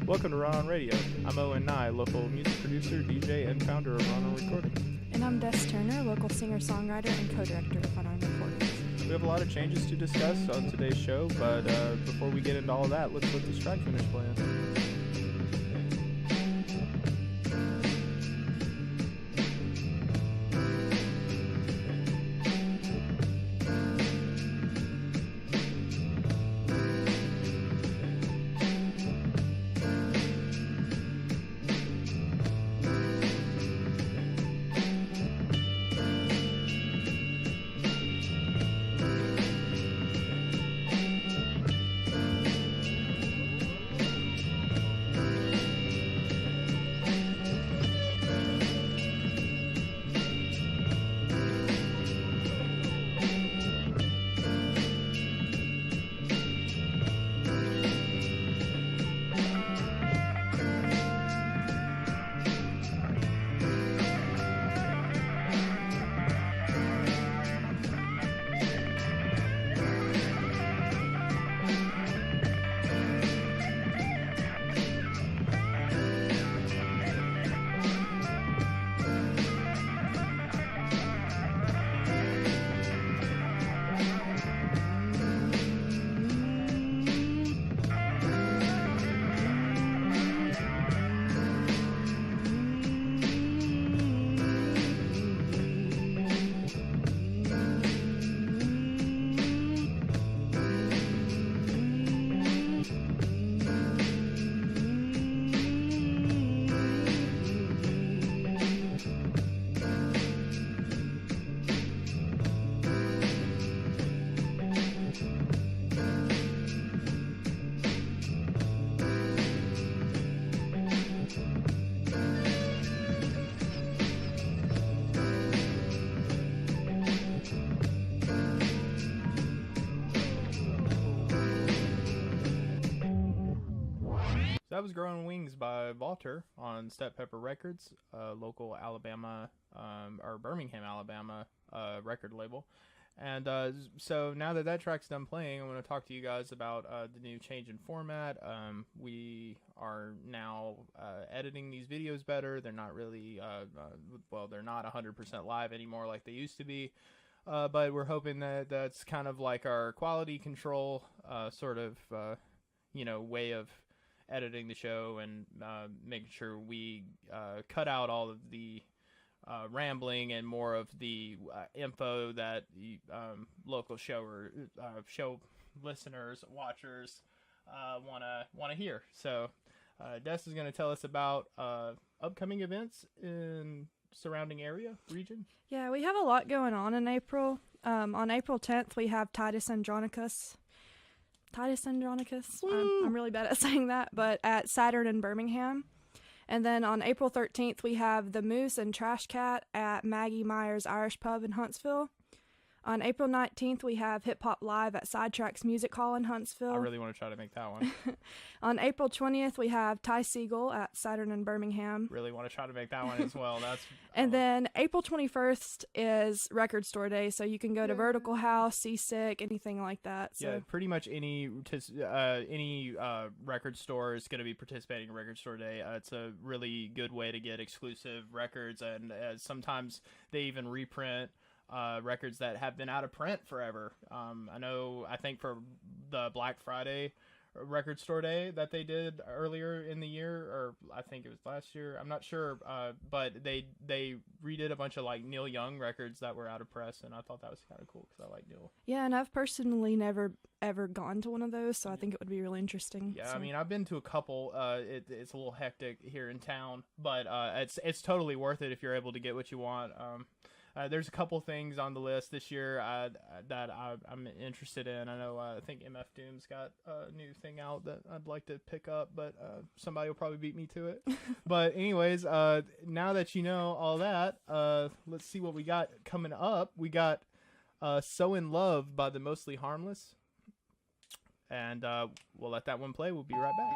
Welcome to Raw on Radio. I'm Owen Nye, local music producer, DJ, and founder of Raw on Recording. And I'm Des Turner, local singer-songwriter and co-director of Raw on Recording. We have a lot of changes to discuss on today's show, but before we get into all that, let's let the strike finish playing. That was Growing Wings by Vawter on Step Pepper Records, local Alabama, or Birmingham, Alabama record label. And so now that track's done playing, I want to talk to you guys about the new change in format. We are now editing these videos better. They're not really, they're not 100% live anymore like they used to be. But we're hoping that that's kind of like our quality control way of editing the show and making sure we cut out all of the rambling and more of the info that local show listeners, watchers want to hear. So Des is going to tell us about upcoming events in surrounding area region. Yeah, we have a lot going on in April. On April 10th, we have Titus Andronicus. I'm really bad at saying that, but at Saturn in Birmingham. And then on April 13th, we have The Moose and Trash Cat at Maggie Meyer's Irish Pub in Huntsville. On April 19th, we have Hip Hop Live at Sidetracks Music Hall in Huntsville. I really want to try to make that one. On April 20th, we have Segall at Saturn in Birmingham. Really want to try to make that one as well. And then April 21st is Record Store Day, so you can go to Vertical House, Seasick, anything like that. So. Yeah, pretty much any record store is going to be participating in Record Store Day. It's a really good way to get exclusive records, and sometimes they even reprint records that have been out of print forever. I think for the Black Friday Record Store Day that they did earlier in the year, or I think it was last year, I'm not sure, but they redid a bunch of like Neil Young records that were out of press, and I thought that was kind of cool because I like Neil. Yeah, and I've personally never ever gone to one of those, so I think it would be really interesting. Yeah, so. I mean, I've been to a couple. It's a little hectic here in town, but it's totally worth it if you're able to get what you want. There's a couple things on the list this year that I'm interested in. I know I think MF Doom's got a new thing out that I'd like to pick up, but somebody will probably beat me to it. But anyways, now that you know all that, let's see what we got coming up. We got So In Love by the Mostly Harmless. And we'll let that one play. We'll be right back.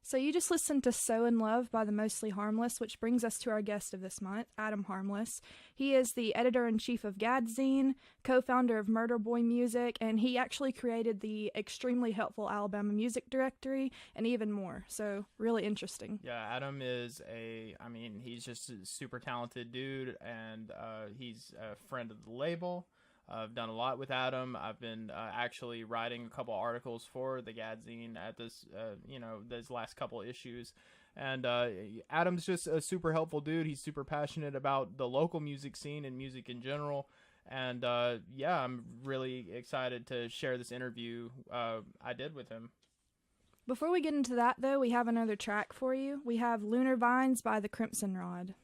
So you just listened to So in Love by the Mostly Harmless, which brings us to our guest of this month, Adam Harmless. He is the editor-in-chief of Zine, co-founder of Murder Boy Music, and he actually created the extremely helpful Alabama Music Directory and even more. So really interesting. Yeah, Adam is he's just a super talented dude, and he's a friend of the label. I've done a lot with Adam. I've been actually writing a couple articles for the Zine at this, those last couple issues. And Adam's just a super helpful dude. He's super passionate about the local music scene and music in general. And I'm really excited to share this interview I did with him. Before we get into that, though, we have another track for you. We have Lunar Vines by the Crimson Rod.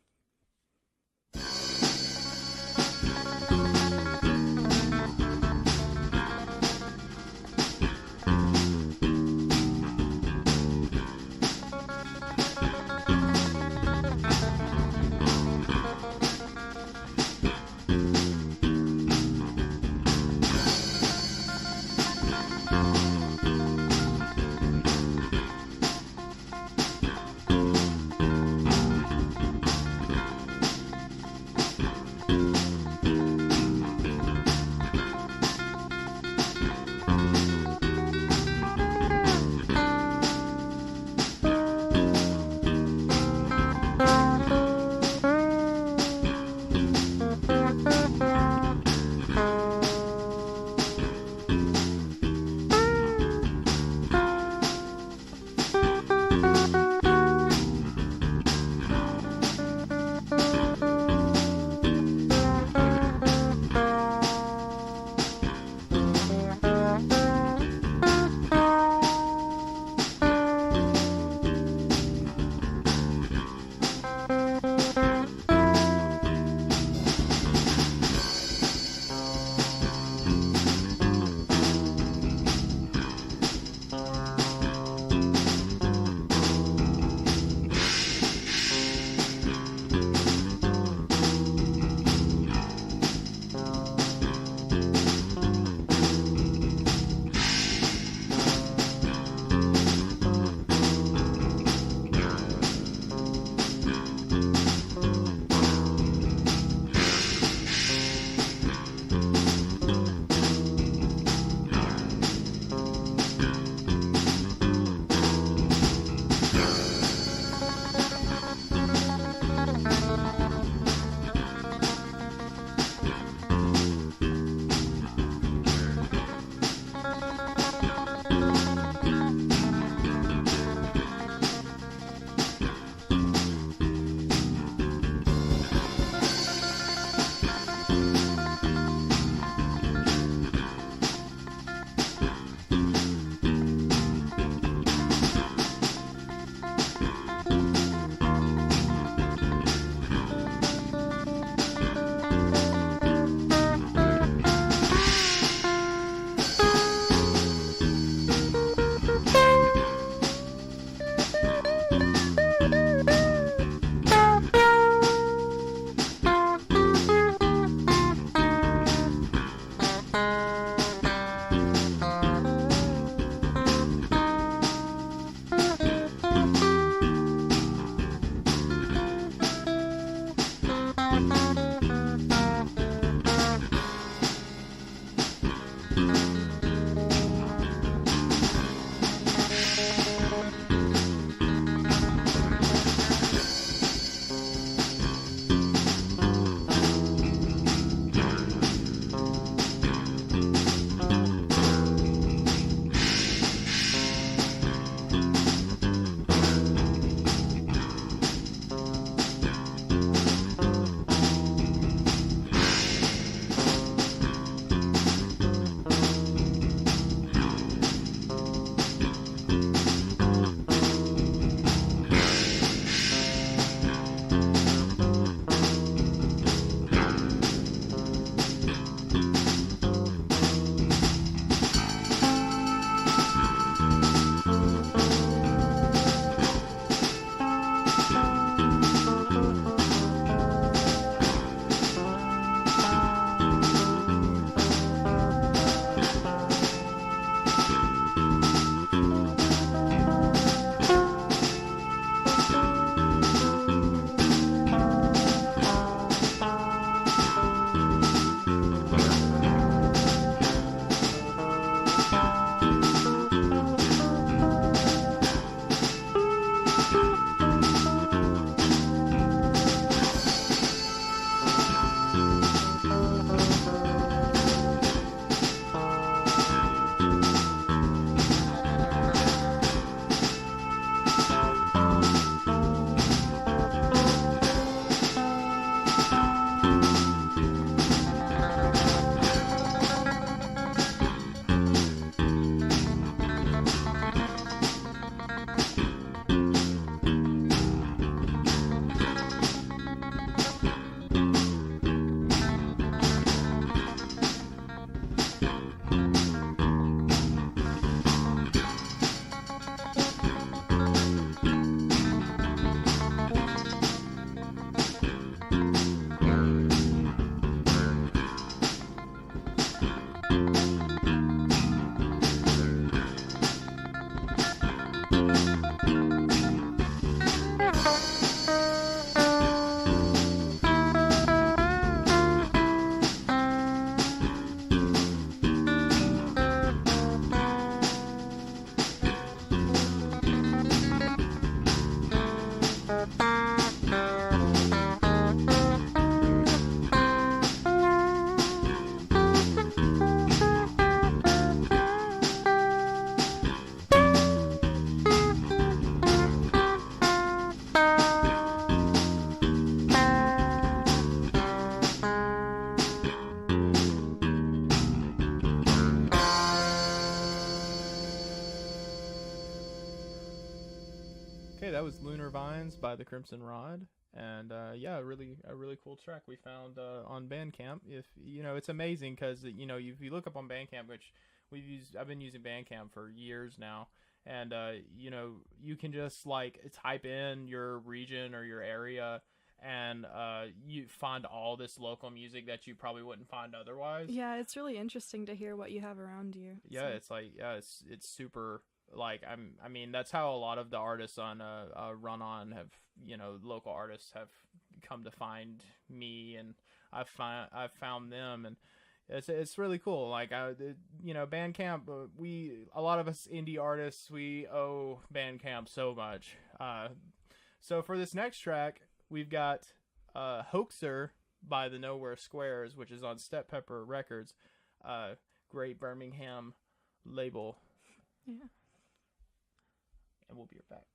Okay, that was Lunar Vines by the Crimson Rod, and yeah, a really cool track we found on Bandcamp. If it's amazing because if you look up on Bandcamp, which I've been using Bandcamp for years now, and you can just like type in your region or your area, and you find all this local music that you probably wouldn't find otherwise. Yeah, it's really interesting to hear what you have around you. Yeah, So. it's super. Like I mean that's how a lot of the artists on Run On have local artists have come to find me, and I've found them, and it's really cool. Like Bandcamp, a lot of us indie artists, we owe Bandcamp so much. So for this next track we've got Hoaxer by the Nowhere Squares, which is on Step Pepper Records, great Birmingham label. Yeah. And we'll be right back.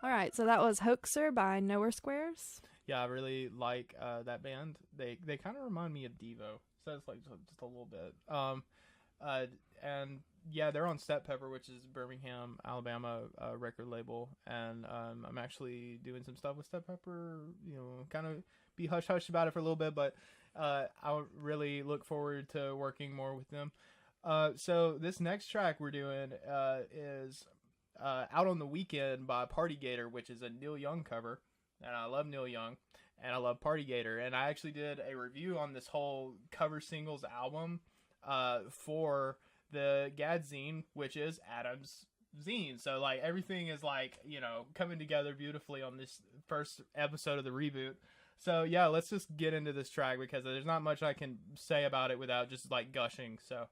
Alright, so that was Hoaxer by Nowhere Squares. Yeah, I really like that band. They kind of remind me of Devo. So it's like just a little bit. And yeah, they're on Step Pepper, which is Birmingham, Alabama record label. And I'm actually doing some stuff with Step Pepper. Kind of be hush hush about it for a little bit, but I really look forward to working more with them. So this next track we're doing is Out on the Weekend by Party Gator, which is a Neil Young cover. And I love Neil Young, and I love Party Gator. And I actually did a review on this whole cover singles album for the Gad Zine, which is Adam's zine. So like everything is like, coming together beautifully on this first episode of the reboot. So yeah, let's just get into this track because there's not much I can say about it without just like gushing. So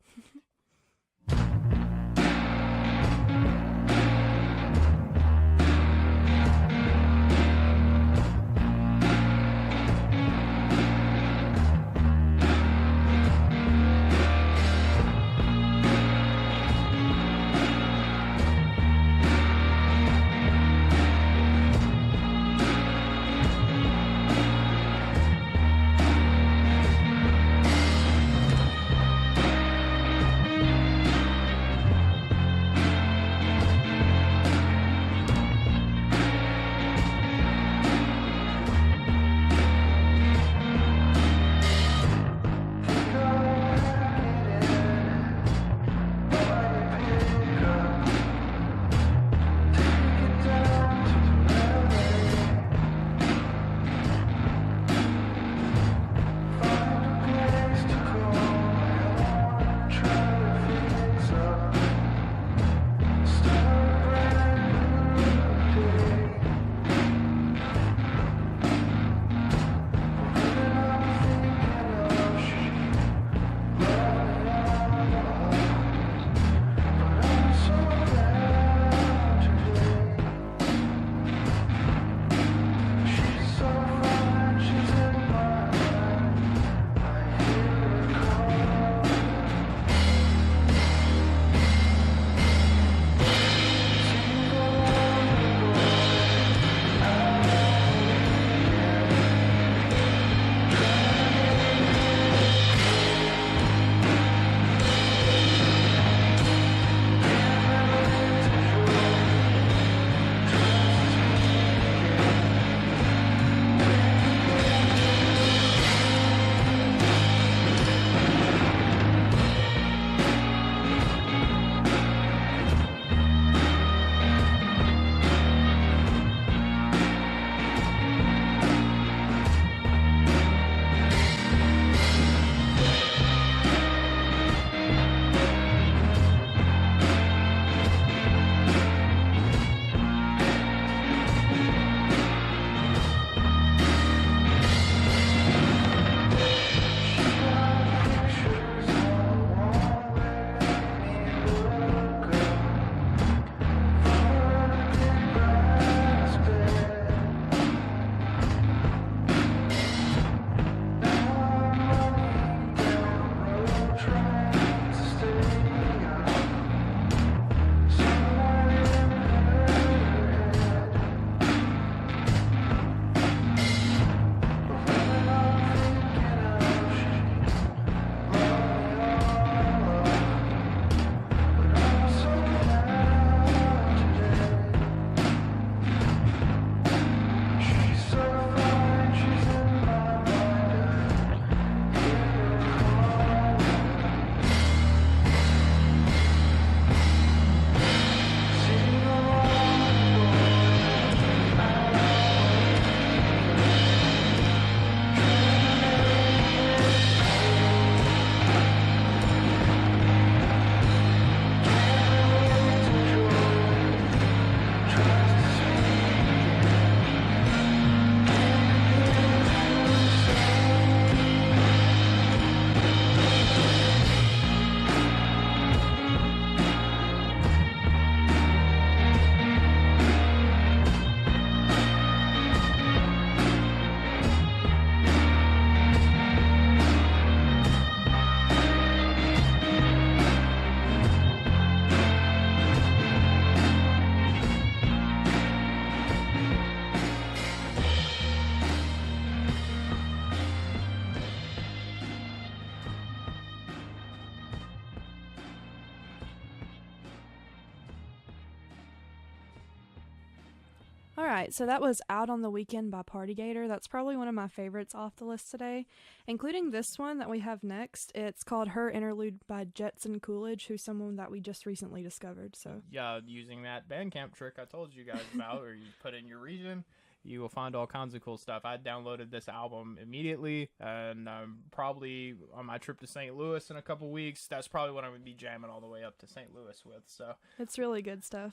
All right, so that was Out on the Weekend by Party Gator. That's probably one of my favorites off the list today, including this one that we have next. It's called Her Interlude by Jetson Coolage, who's someone that we just recently discovered. So yeah, using that Bandcamp trick I told you guys about, or you put in your region, you will find all kinds of cool stuff. I downloaded this album immediately, and probably on my trip to St. Louis in a couple weeks, that's probably what I'm going to be jamming all the way up to St. Louis with. So it's really good stuff.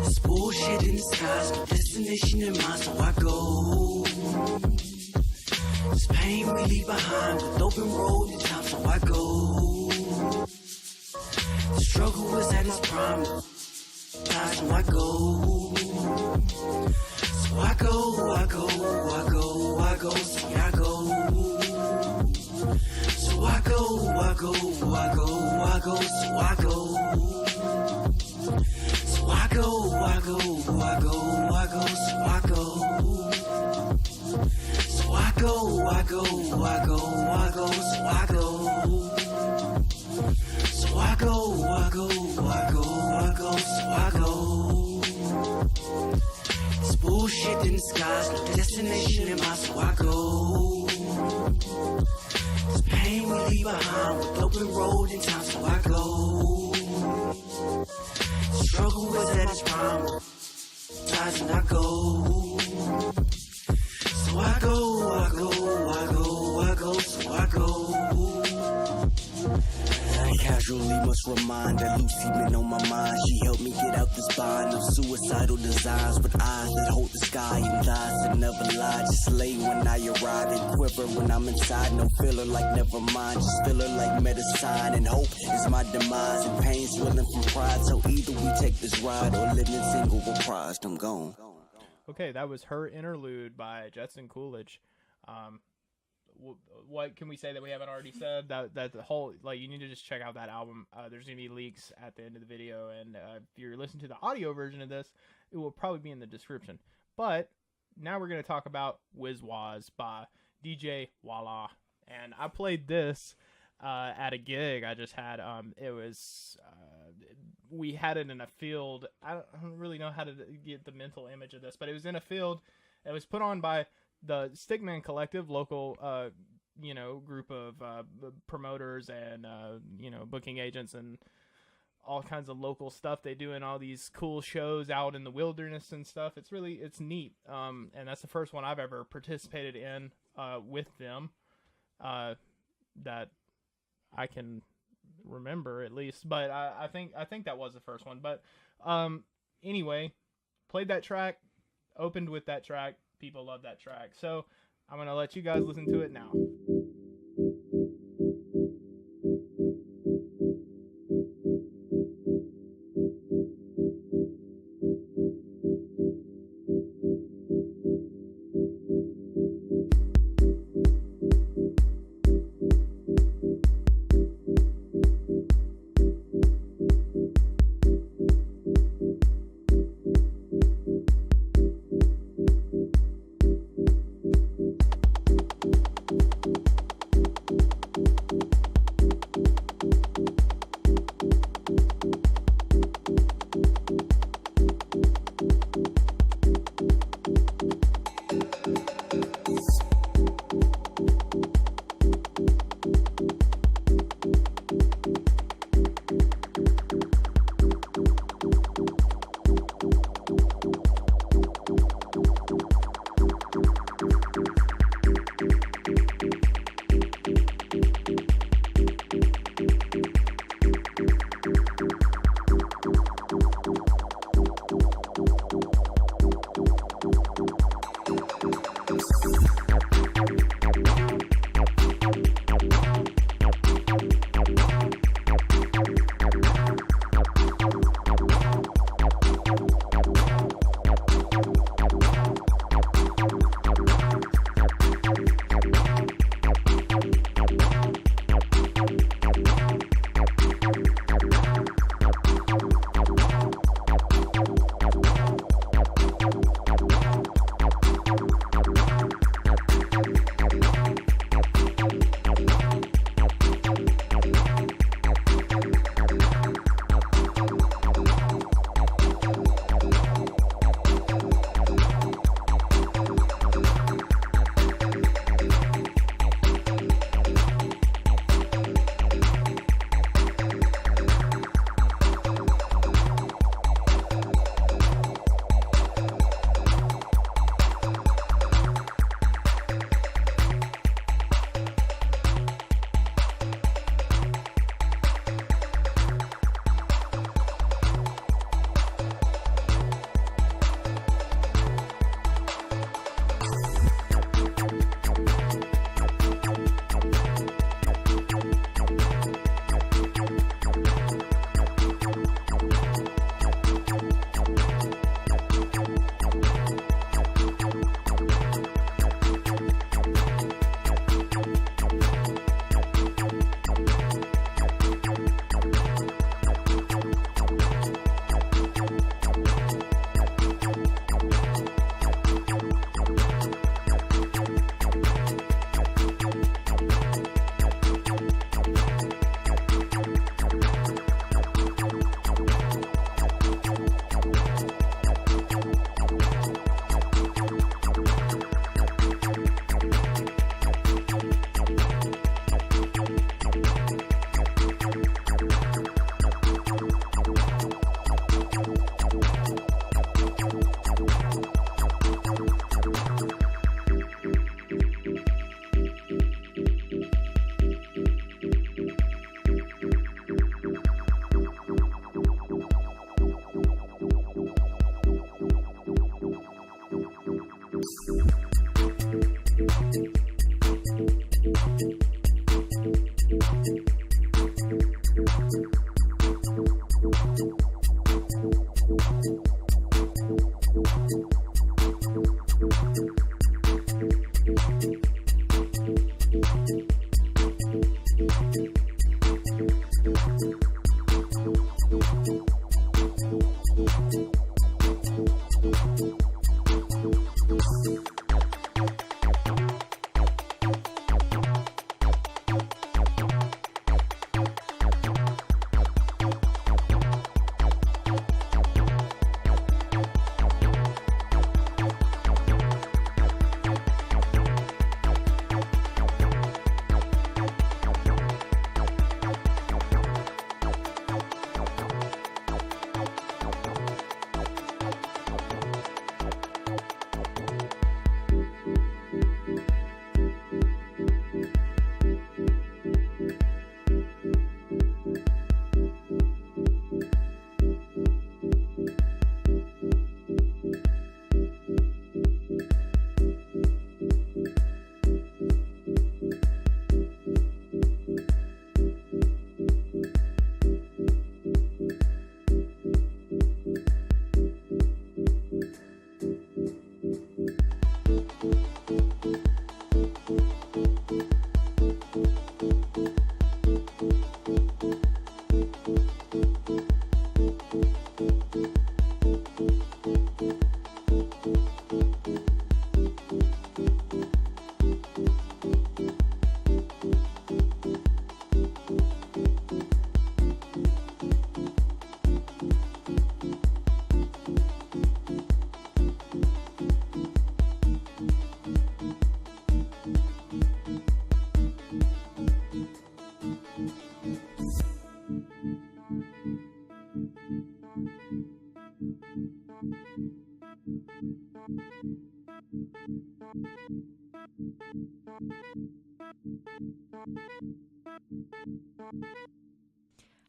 It's bullshit in disguise, no destination in mind, so I go. This pain we leave behind, with open road in time, so I go. The struggle was at its prime, so I go. So I go, I go, I go, I go, so I go. So I go, I go, I go, I go, so I go. So I go, I go, I go, I go, so I go. So I go, I go, I go, I go, so I go. So I go, I go, I go, I go, so I go. It's bullshit in disguise, no destination in mind, so I go. This pain we leave behind, with open road in time, so I go. Struggle was at its prime, ties and I go. So I go, I go, I go, I go, so I go. I casually must remind that Lucy been on my mind. She helped me get out this bind of suicidal designs, with eyes that hold the sky and thighs that never lie. Just lay when I arrive and quiver when I'm inside. No filler like never mind, just filler like medicine. And hope is my demise, and pain swelling from pride. So either we take this ride or live in single reprised. I'm gone. Okay, that was Her Interlude by Jetson Coolage. What can we say that we haven't already said? That the whole, like, you need to just check out that album. There's gonna be links at the end of the video, and if you're listening to the audio version of this, it will probably be in the description. But now we're gonna talk about Wiz Waz by DJ Viola, and I played this at a gig I just had. It was we had it in a field. I don't really know how to get the mental image of this, but it was in a field. It was put on by the Stickman Collective, local, group of promoters and, booking agents and all kinds of local stuff they do in all these cool shows out in the wilderness and stuff. It's neat. And that's the first one I've ever participated in with them that I can remember, at least. But I think that was the first one. But anyway, played that track, opened with that track. People love that track, so I'm gonna let you guys listen to it now.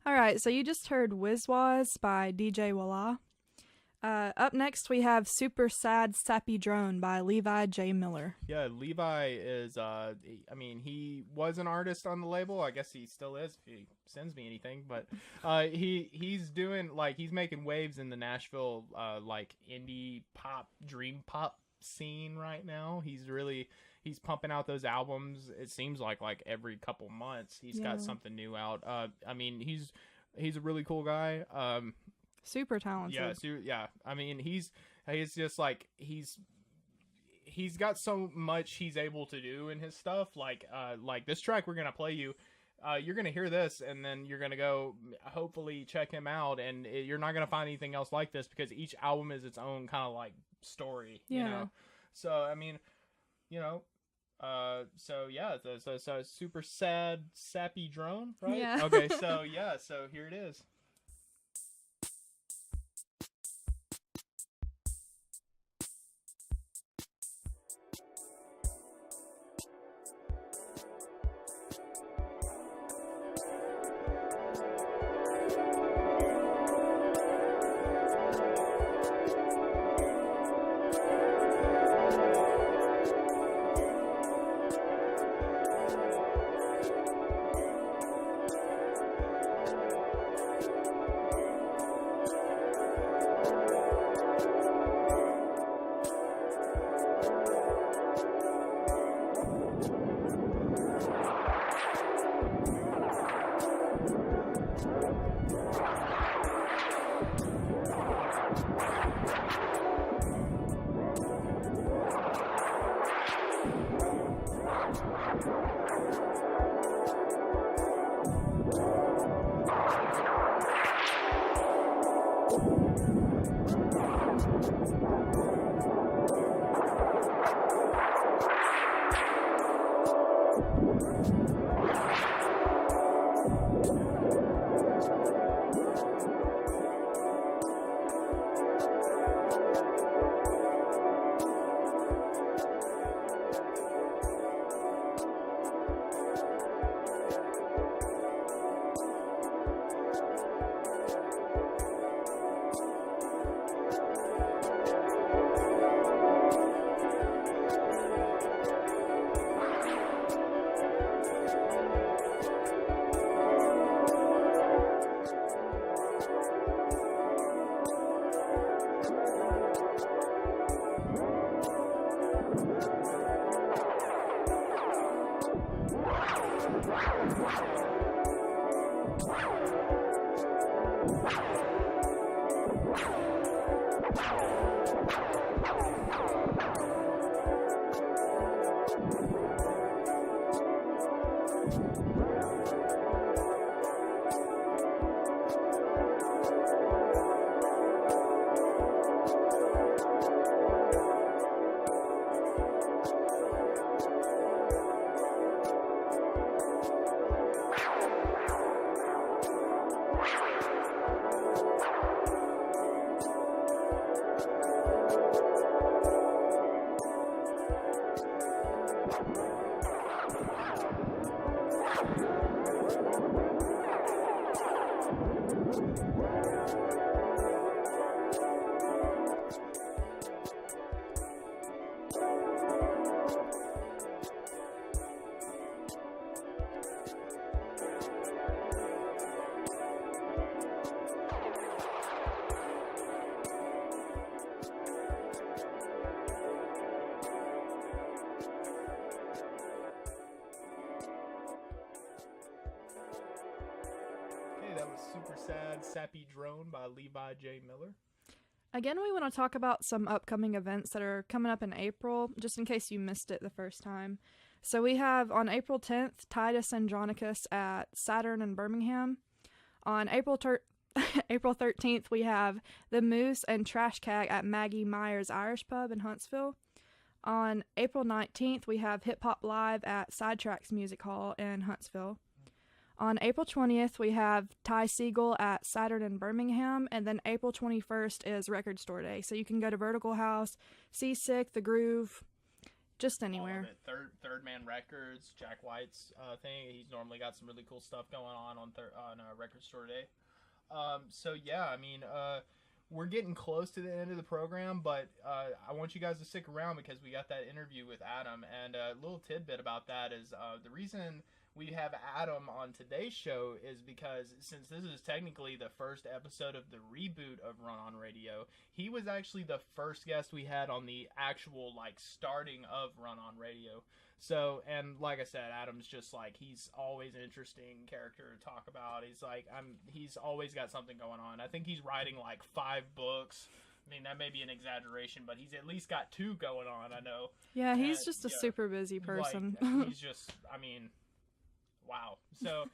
All right, so you just heard Wizwaz by DJ Walla. Up next, we have Super Sad Sappy Drone by Levi J. Miller. Yeah, Levi is, he was an artist on the label. I guess he still is if he sends me anything. But he's doing, he's making waves in the Nashville, indie pop, dream pop scene right now. He's pumping out those albums. It seems like every couple months he's got something new out. He's a really cool guy. Super talented. Yeah. I mean, he's just he's got so much he's able to do in his stuff. Like this track we're gonna play you. You're gonna hear this, and then you're gonna go hopefully check him out, and you're not gonna find anything else like this because each album is its own kind of story. Yeah. You know. So I mean, so Super Sad Sappy Drone, right? Yeah. Okay. So here it is. That was Super Sad Sappy Drone by Levi J. Miller. Again, we want to talk about some upcoming events that are coming up in April, just in case you missed it the first time. So we have on April 10th, Titus Andronicus at Saturn in Birmingham. On April 13th, we have The Moose and Trash Cat at Maggie Myers Irish Pub in Huntsville. On April 19th, we have Hip Hop Live at Sidetracks Music Hall in Huntsville. On April 20th, we have Segall at Saturn in Birmingham, and then April 21st is Record Store Day. So you can go to Vertical House, Seasick, The Groove, just anywhere. Third Man Records, Jack White's thing. He's normally got some really cool stuff going on Record Store Day. So yeah, I mean, we're getting close to the end of the program, but I want you guys to stick around because we got that interview with Adam, and a little tidbit about that is the reason we have Adam on today's show is because since this is technically the first episode of the reboot of Run On Radio, he was actually the first guest we had on the actual starting of Run On Radio. So, and like I said, Adam's just he's always an interesting character to talk about. He's always got something going on. I think he's writing 5 books. I mean, that may be an exaggeration, but he's at least got 2 going on, I know. Yeah, he's just a super busy person. He's just, I mean, wow. So,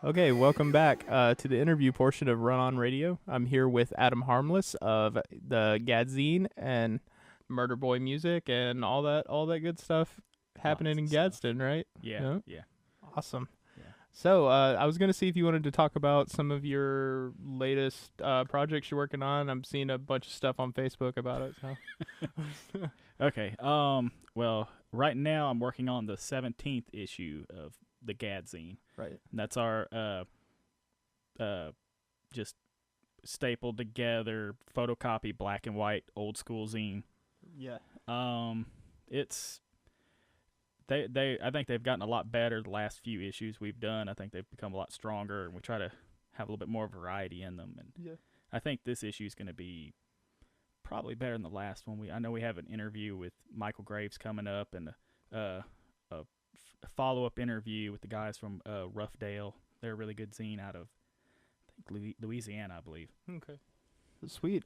okay, welcome back to the interview portion of Run On Radio. I'm here with Adam Harmless of the Zine and Murder Boy Music and all that good stuff happening in Gadsden, right? Yeah. Awesome. Yeah. So, I was going to see if you wanted to talk about some of your latest projects you're working on. I'm seeing a bunch of stuff on Facebook about it. So. Okay. Well, right now I'm working on the 17th issue of the Zine. Right. And that's our just stapled together photocopy black and white old school zine. Yeah. It's I think they've gotten a lot better the last few issues we've done. I think they've become a lot stronger, and we try to have a little bit more variety in them. And yeah. I think this issue is going to be probably better than the last one. I know we have an interview with Michael Graves coming up, and a follow-up interview with the guys from Roughdale. They're a really good zine out of, I think, Louisiana, I believe. Okay. Sweet.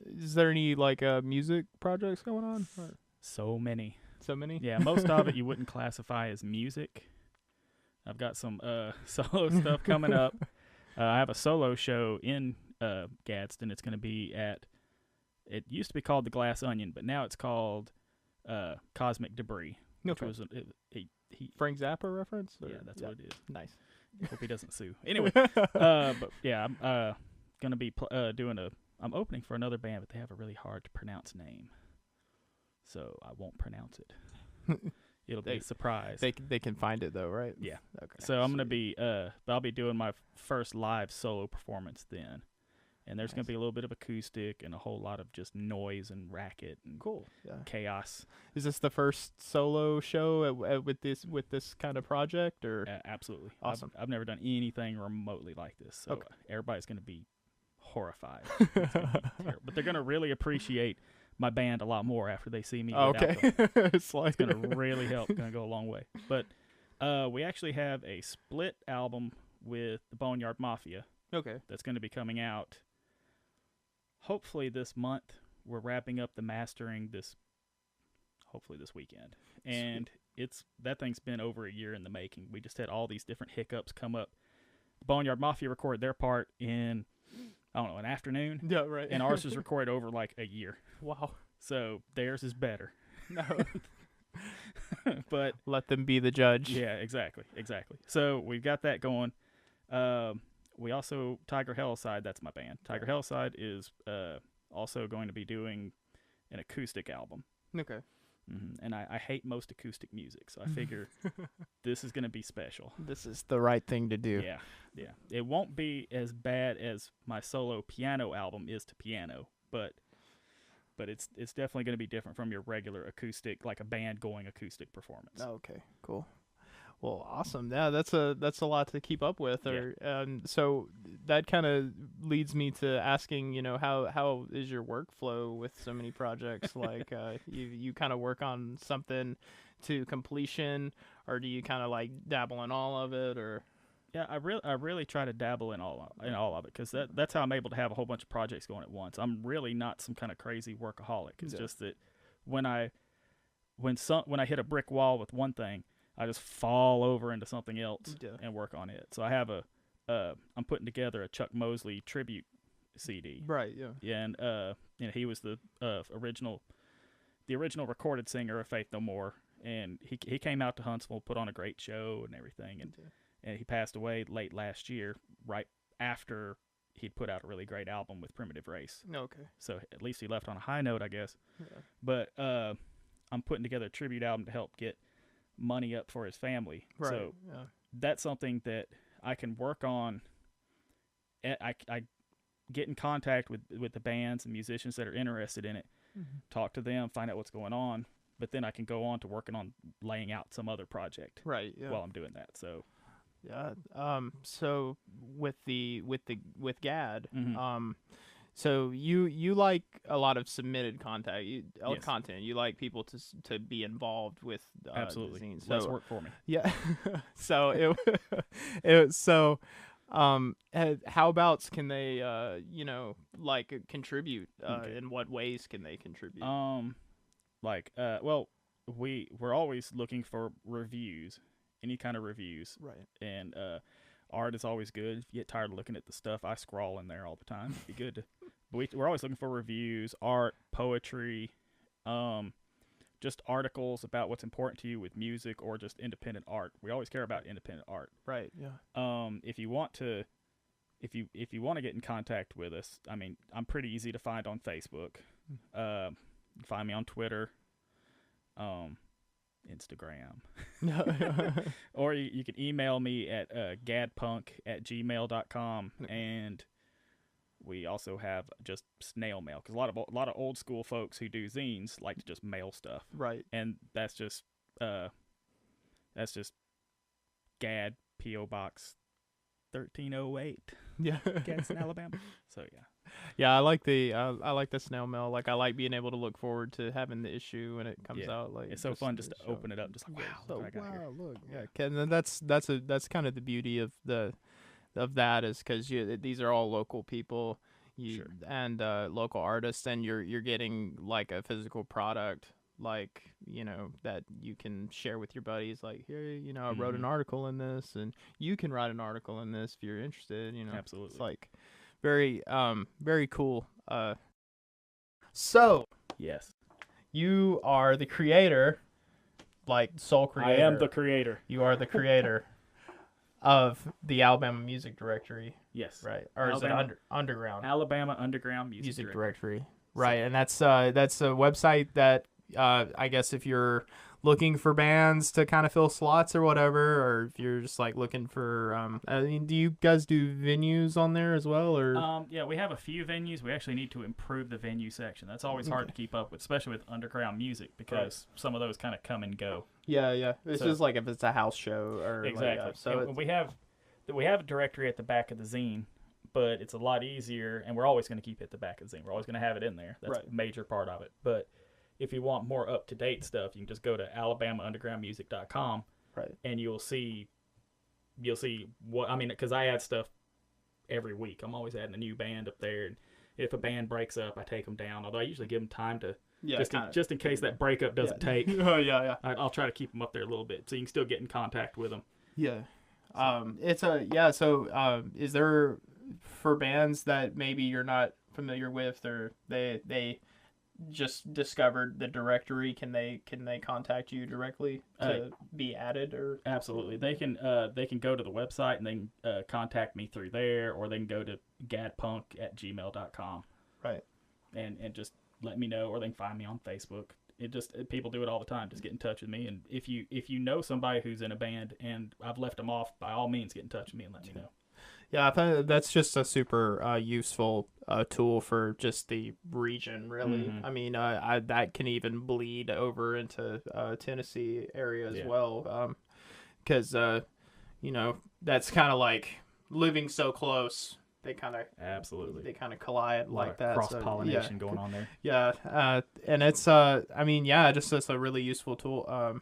Is there any music projects going on? Or? So many. So many? Yeah, most of it you wouldn't classify as music. I've got some solo stuff coming up. I have a solo show in Gadsden. It's going to be it used to be called the Glass Onion, but now it's called Cosmic Debris. Okay. Which was Frank Zappa reference? Yeah, that's what it is. Nice. Hope he doesn't sue. Anyway, but yeah, I'm going to be I'm opening for another band, but they have a really hard to pronounce name. So I won't pronounce it. It'll be a surprise. They can find it though, right? Yeah. Okay. So I'm gonna be I'll be doing my first live solo performance then, and there's gonna be a little bit of acoustic and a whole lot of just noise and racket and chaos. Is this the first solo show with this kind of project, or? Absolutely. Awesome. I've never done anything remotely like this, so everybody's gonna be horrified. But they're gonna really appreciate my band a lot more after they see me. Okay. It's going to really help. Going to go a long way. But we actually have a split album with the Boneyard Mafia. Okay. That's going to be coming out hopefully this month. We're wrapping up the mastering hopefully this weekend. And that thing's been over a year in the making. We just had all these different hiccups come up. The Boneyard Mafia recorded their part in, I don't know, an afternoon. Yeah, right. And ours was recorded over like a year. Wow. So theirs is better. No. But let them be the judge. Yeah, exactly. So we've got that going. We also, Tiger Hellside, that's my band. Tiger Hellside is also going to be doing an acoustic album. Okay. Mm-hmm. And I hate most acoustic music, so I figure this is going to be special. This is the right thing to do. Yeah. It won't be as bad as my solo piano album is to piano, but it's definitely going to be different from your regular acoustic, like a band going acoustic performance. Okay, cool. Well, awesome. Yeah, that's a lot to keep up with. So that kind of leads me to asking, how is your workflow with so many projects? Like, you kind of work on something to completion, or do you kind of like dabble in all of it, or? Yeah, I really try to dabble in all of it, because that's how I'm able to have a whole bunch of projects going at once. I'm really not some kind of crazy workaholic. It's just that when I hit a brick wall with one thing, I just fall over into something else and work on it. So I have I'm putting together a Chuck Mosley tribute CD. Right. Yeah. And he was the original recorded singer of Faith No More, and he came out to Huntsville, put on a great show and everything, and he passed away late last year, right after he'd put out a really great album with Primitive Race. Okay. So at least he left on a high note, I guess. Yeah. But I'm putting together a tribute album to help get money up for his family. Right. So that's something that I can work on. I get in contact with the bands and musicians that are interested in it, talk to them, find out what's going on, but then I can go on to working on laying out some other project while I'm doing that. So so with GAD, so you like a lot of submitted content. You like people to be involved with absolutely. The zine. Less work for me. Yeah. So how about can they contribute? In what ways can they contribute? We're always looking for reviews, any kind of reviews, right? And art is always good. If you get tired of looking at the stuff I scrawl in there all the time, it'd be good to. We're always looking for reviews, art, poetry, just articles about what's important to you with music or just independent art. We always care about independent art. Right. Yeah. If you want to get in contact with us, I mean, I'm pretty easy to find on Facebook. Find me on Twitter, Instagram, or you can email me at gadpunk@gmail.com, and we also have just snail mail, because a lot of old school folks who do zines like to just mail stuff, right? And that's just GAD PO Box 1308, Gadsden, Alabama. So yeah, I like the snail mail. Like, I like being able to look forward to having the issue when it comes out. Like, it's so fun just to open it up, just like look, and that's kind of the beauty of that, is because these are all local people, and local artists, and you're getting like a physical product, like, that you can share with your buddies. Like, here, I wrote an article in this, and you can write an article in this if you're interested. Absolutely. It's like very very cool. So yes, you are the creator, like sole creator. I am the creator. You are the creator of the Alabama Music Directory. Yes. Right. Or Alabama, is it underground? Alabama Underground Music Directory. Right. And that's a website that I guess if you're looking for bands to kind of fill slots or whatever, or if you're just like looking for do you guys do venues on there as well, or yeah, we have a few venues. We actually need to improve the venue section. That's always hard to keep up with, especially with underground music, because some of those kind of come and go. Yeah. It's just like if it's a house show or exactly. so we have a directory at the back of the zine, but it's a lot easier, and we're always going to keep it at the back of the zine. We're always going to have it in there. That's a major part of it. But if you want more up-to-date stuff, you can just go to alabamaundergroundmusic.com, and you'll see what, I mean, because I add stuff every week. I'm always adding a new band up there, and if a band breaks up, I take them down, although I usually give them time to, just in case that breakup doesn't take. I'll try to keep them up there a little bit, so you can still get in contact with them. Is there, for bands that maybe you're not familiar with, or they just discovered the directory, can they contact you directly to be added? Or absolutely, they can go to the website and they can contact me through there, or they can go to gadpunk@gmail.com, and just let me know, or they can find me on Facebook. People do it all the time. Just get in touch with me, and if you know somebody who's in a band and I've left them off, by all means get in touch with me and let me know. Yeah, I think that's just a super useful tool for just the region, really. I mean, that can even bleed over into Tennessee area as well, because that's kind of like living so close. They kind of collide like that. Cross pollination going on there. And it's it's a really useful tool.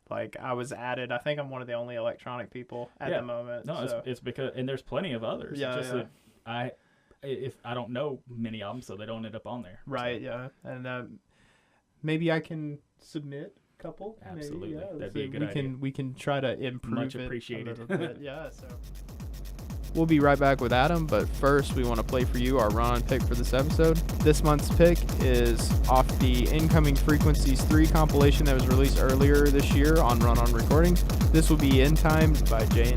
Like, I was added. I think I'm one of the only electronic people at the moment. No, it's because, and there's plenty of others. That I don't know many of them, so they don't end up on there. And maybe I can submit a couple. Absolutely, that'd be a good idea. We can try to improve Much it appreciated. a little bit. We'll be right back with Adam, but first we want to play for you our run-on pick for this episode. This month's pick is off the Incoming Frequencies 3 compilation that was released earlier this year on Run-On Recordings. This will be In Time by J&M.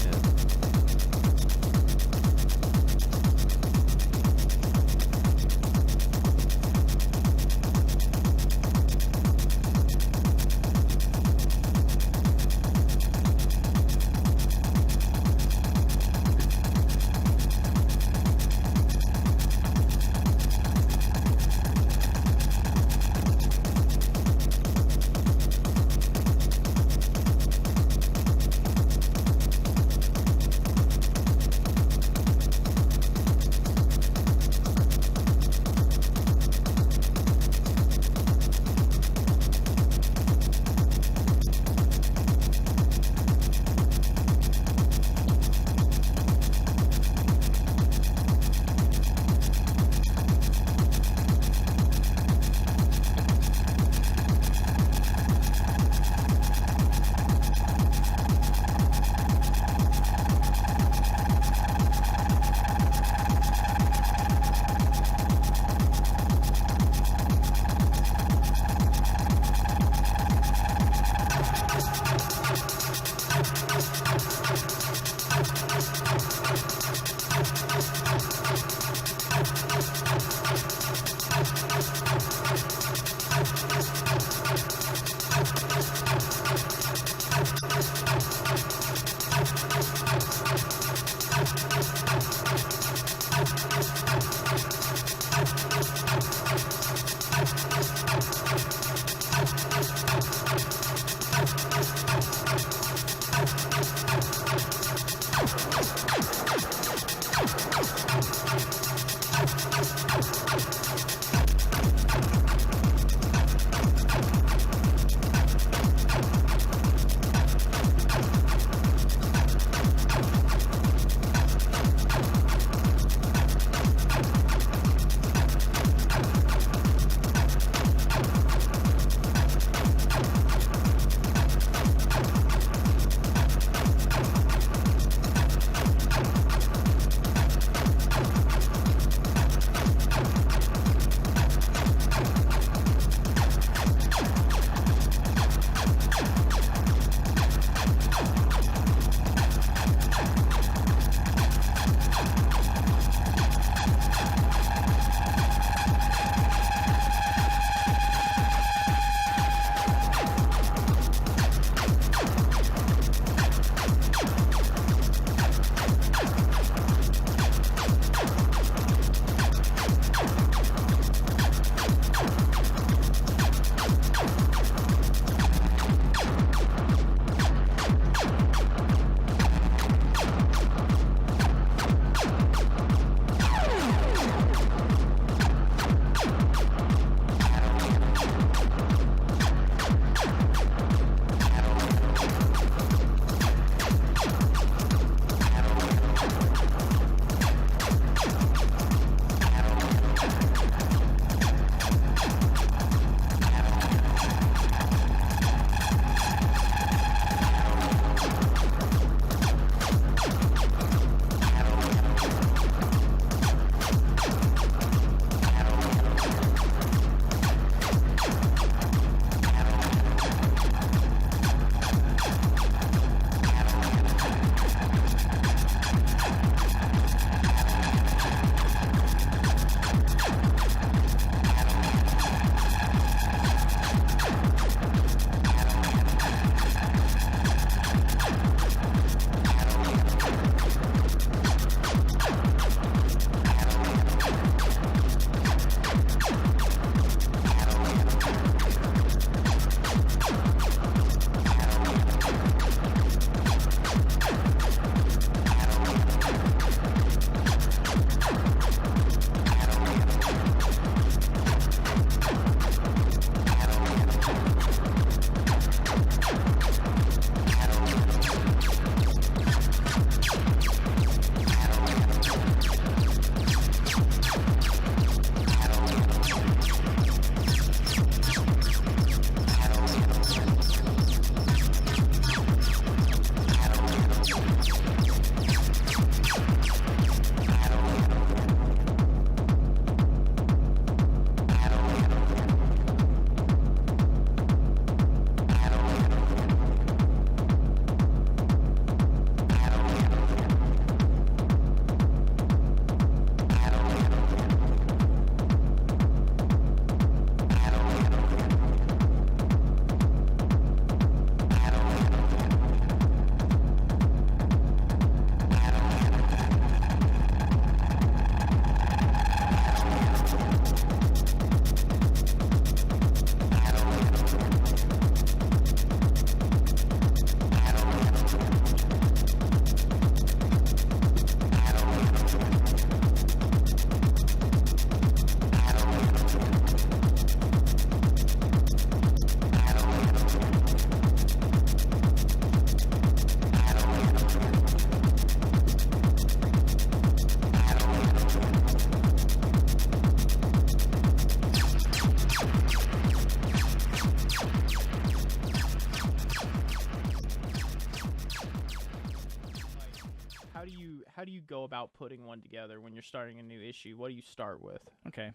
how do you go about putting one together when you're starting a new issue? What do you start with? Okay.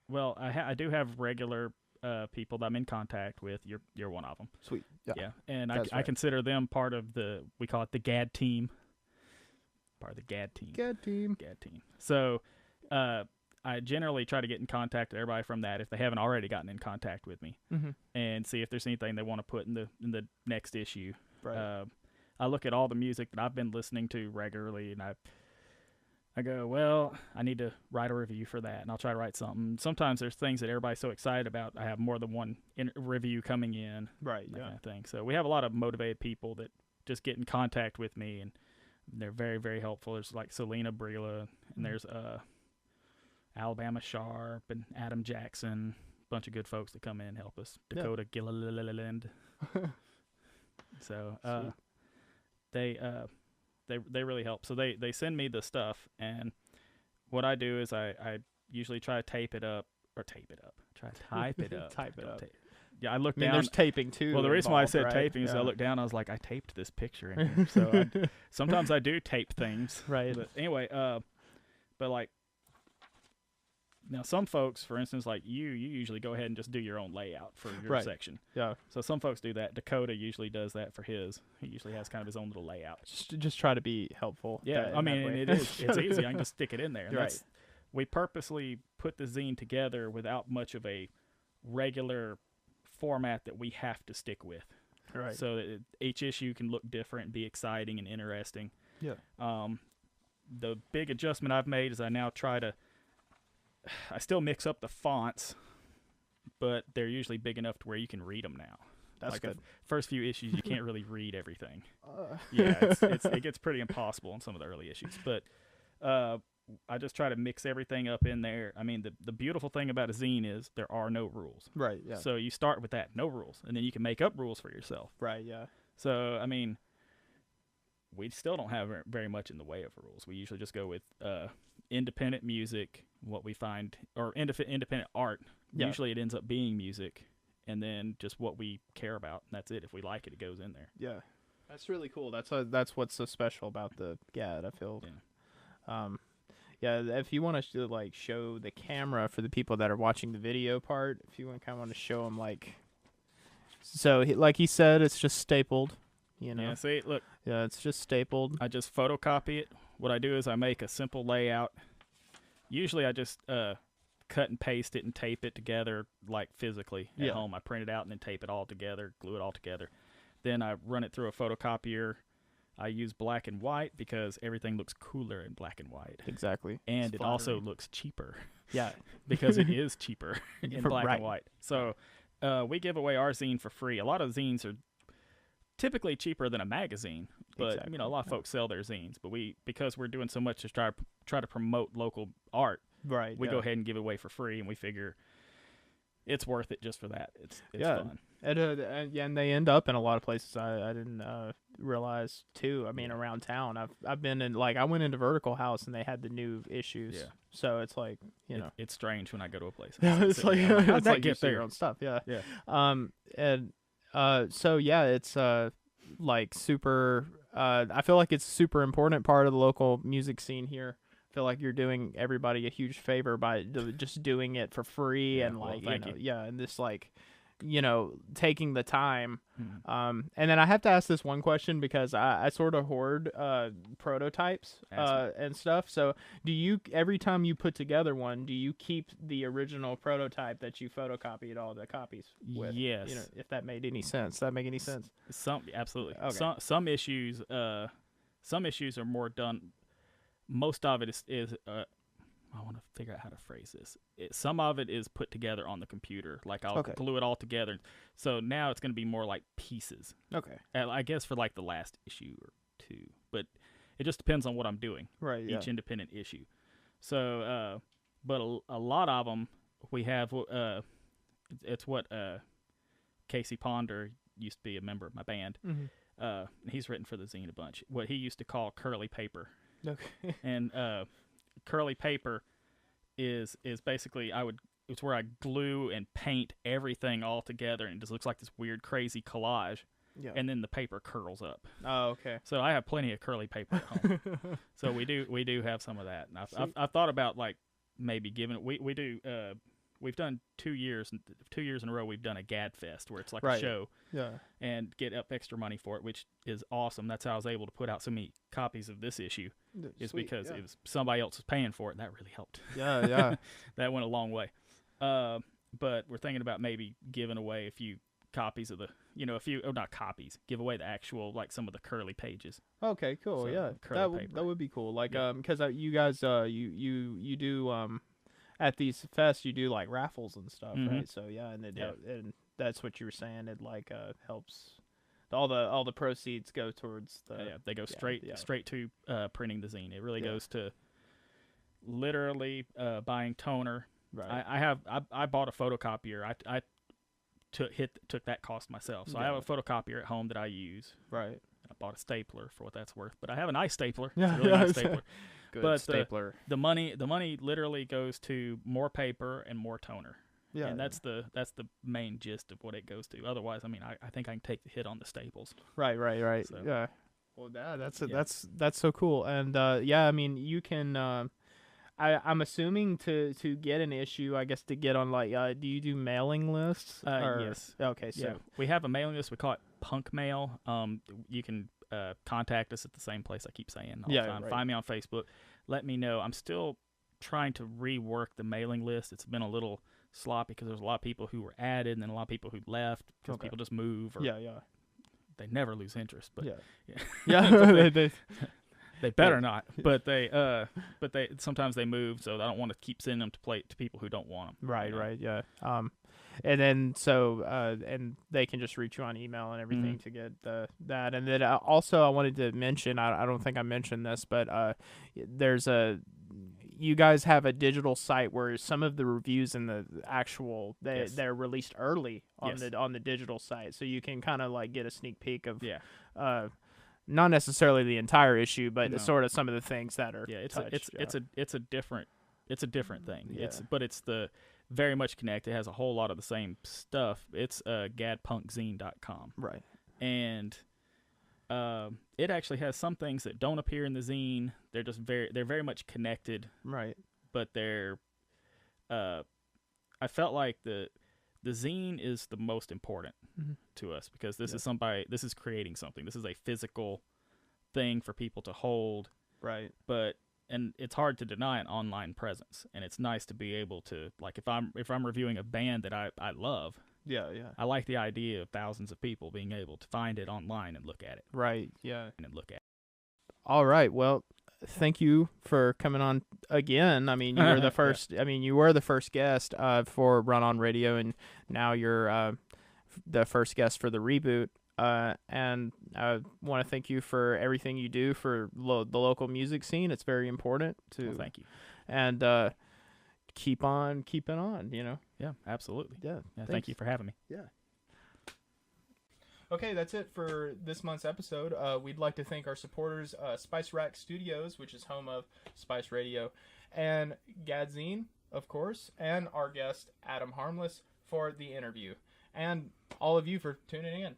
Well, I do have regular people that I'm in contact with. You're one of them. Sweet. Yeah. And That's I right. consider them part of we call it the GAD team. Part of the GAD team. Good team. GAD team. So, I generally try to get in contact with everybody from that if they haven't already gotten in contact with me, and see if there's anything they want to put in the next issue. Right. I look at all the music that I've been listening to regularly, and I go, well, I need to write a review for that, and I'll try to write something. Sometimes there's things that everybody's so excited about, I have more than one review coming in, Right. that Yeah. kind of thing. So we have a lot of motivated people that just get in contact with me, and they're very, very helpful. There's like Selena Brila, and there's Alabama Sharp and Adam Jackson, a bunch of good folks that come in and help us. Dakota Gilliland. So they really help. So they send me the stuff, and what I do is I usually try to type it up. Try to type it up. Type it up. Yeah, I look I mean, down. there's taping too. Well, the reason why I involved, said right? taping is I looked down. I was like, I taped this picture in here. So sometimes I do tape things. Right. But anyway, but like now some folks, for instance, like you usually go ahead and just do your own layout for your Right. section. Yeah. So some folks do that. Dakota usually does that for his. He usually has kind of his own little layout. Just try to be helpful. Yeah, I mean, and it's easy. I can just stick it in there. And Right. We purposely put the zine together without much of a regular format that we have to stick with. Right. So that each issue can look different and be exciting and interesting. Yeah. The big adjustment I've made is I now I still mix up the fonts, but they're usually big enough to where you can read them now. That's like good. The first few issues, you can't really read everything. Yeah, it gets pretty impossible in some of the early issues. But I just try to mix everything up in there. I mean, the beautiful thing about a zine is there are no rules. Right. Yeah. So you start with that, no rules, and then you can make up rules for yourself. Right. Yeah. So, I mean, we still don't have very much in the way of rules. We usually just go with independent music, what we find, or independent art. Yeah. Usually it ends up being music, and then just what we care about, and that's it. If we like it, it goes in there. Yeah. That's really cool. That's what's so special about the GAD, I feel. Yeah. Yeah, if you want to like show the camera for the people that are watching the video part, if you kind of want to show them like, so like he said, it's just stapled, you know. Yeah, see, look. Yeah, it's just stapled. I just photocopy it. What I do is I make a simple layout. Usually I just cut and paste it and tape it together like physically at home. I print it out and then tape it all together, glue it all together. Then I run it through a photocopier. I use black and white because everything looks cooler in black and white. Exactly. And It's it also flattering. looks cheaper. Yeah. Because it is cheaper in black Right. and white. So we give away our zine for free. A lot of zines are typically cheaper than a magazine, but Exactly. you know, a lot of folks sell their zines. But because we're doing so much to try to promote local art, Right. we go ahead and give it away for free, and we figure it's worth it just for that. It's fun. And they end up in a lot of places I didn't realize too. I mean, around town, I've been in, like, I went into Vertical House and they had the new issues. Yeah. So it's like, you know, It's strange when I go to a place. yeah, it's like how'd it's that like you get see your there? own stuff. Yeah. Yeah. So yeah, it's like super. I feel like it's a super important part of the local music scene here. I feel like you're doing everybody a huge favor by just doing it for free, Yeah, and well, like thank you. yeah, and this like, you know, taking the time. Mhm. And then I have to ask this one question because I sort of hoard prototypes Ask and stuff. So do you, every time you put together one, do you keep the original prototype that you photocopied all the copies with? Yes. You know, if that made any sense. Does that make any sense? Absolutely. Okay. Some issues are more done. Most of it is I want to figure out how to phrase this. Some of it is put together on the computer. Like I'll Okay. glue it all together. So now it's going to be more like pieces. Okay. I guess for like the last issue or two. But it just depends on what I'm doing. Right. Yeah. Each independent issue. So, but a lot of them we have. It's what Casey Ponder used to be a member of my band. Mm-hmm. He's written for the zine a bunch. What he used to call curly paper. Okay. And curly paper is basically it's where I glue and paint everything all together, and it just looks like this weird crazy collage. Yeah. and then the paper curls up. Oh, okay. So I have plenty of curly paper at home. So we do have some of that. And I've thought about like maybe giving it. We do. We've done 2 years in a row. We've done a Gad Fest where it's like a show. Yeah. And get up extra money for it, which is awesome. That's how I was able to put out so many copies of this issue. Is because it was somebody else was paying for it, and that really helped. Yeah, yeah. That went a long way. But we're thinking about maybe giving away a few copies of the, not copies, give away the actual, like some of the curly pages. Okay, cool. So, yeah, curly paper. that would be cool. Like, because you guys, you do at these fests, you do like raffles and stuff, right? So yeah, and that's what you were saying. It like helps. All the proceeds go towards the. They go straight to printing the zine. It really goes to literally buying toner. Right. I bought a photocopier. I took that cost myself. So I have a photocopier at home that I use. Right. I bought a stapler for what that's worth, but I have a nice stapler. Yeah, it's a really nice stapler. Good but stapler. The money literally goes to more paper and more toner. Yeah, and that's the main gist of what it goes to. Otherwise, I mean, I think I can take the hit on the staples. Right. So, yeah. Well, that's so cool. And I mean, you can. I'm assuming to get an issue, I guess to get on like, do you do mailing lists? Yes. Okay. So we have a mailing list. We call it Punk Mail. You can contact us at the same place I keep saying all the time. Right. Find me on Facebook. Let me know. I'm still trying to rework the mailing list. It's been a little sloppy because there's a lot of people who were added and then a lot of people who left because people just move. Or they never lose interest, but they better not. But they sometimes they move, so I don't want to keep sending them to people who don't want them. Right, yeah. And then so and they can just reach you on email and everything to get that. And then also I wanted to mention, I don't think I mentioned this, but you guys have a digital site where some of the reviews in the actual they're released early on the digital site, so you can kind of like get a sneak peek of not necessarily the entire issue, but sort of some of the things that are it's a different thing. Yeah. It's the very much connected. It has a whole lot of the same stuff. It's gadpunkzine.com. Right. And it actually has some things that don't appear in the zine. They're just very much connected. Right. But they're I felt like the zine is the most important to us because this is creating something. This is a physical thing for people to hold. Right. And it's hard to deny an online presence, and it's nice to be able to, like, if I'm reviewing a band that I love, I like the idea of thousands of people being able to find it online and look at it. Right. Yeah. And look at it. All right. Well, thank you for coming on again. I mean, you were the first. I mean, you were the first guest for Run On Radio, and now you're the first guest for the reboot. And I want to thank you for everything you do for the local music scene. It's very important to. Well, thank you. And keep on keeping on. Yeah, absolutely. Yeah. Thank you for having me. Yeah. Okay, that's it for this month's episode. We'd like to thank our supporters, Spice Rack Studios, which is home of Spice Radio, and Gadzine, of course, and our guest, Adam Harmless, for the interview. And all of you for tuning in.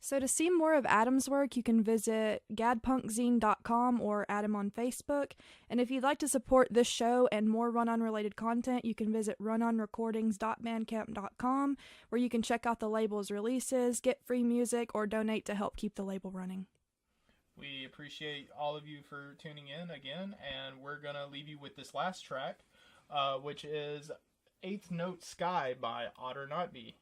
So to see more of Adam's work, you can visit gadpunkzine.com or Adam on Facebook. And if you'd like to support this show and more Run-On-related content, you can visit runonrecordings.bandcamp.com, where you can check out the label's releases, get free music, or donate to help keep the label running. We appreciate all of you for tuning in again, and we're going to leave you with this last track, which is Eighth Note Sky by Otternotbe.